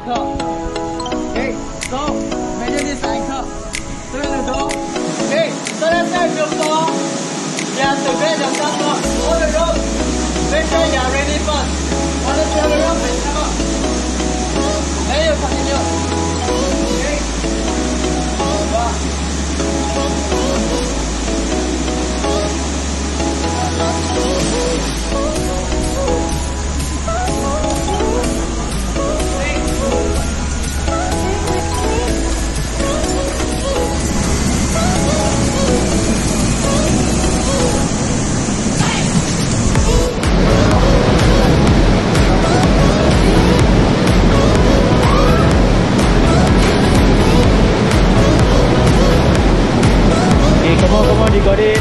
Okay, so measure this anchor. Turn the door. Okay, so let's say you saw you have to get the top rope. Hold the rope. Make sure you are ready first. Once you have the rope, then come up. Then you continue. Okay. Come on, you got it.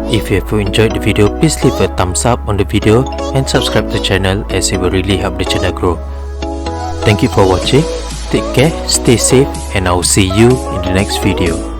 If you have enjoyed the video, please leave a thumbs up on the video and subscribe to the channel, as it will really help the channel grow. Thank you for watching. Take care, stay safe, and I will see you in the next video.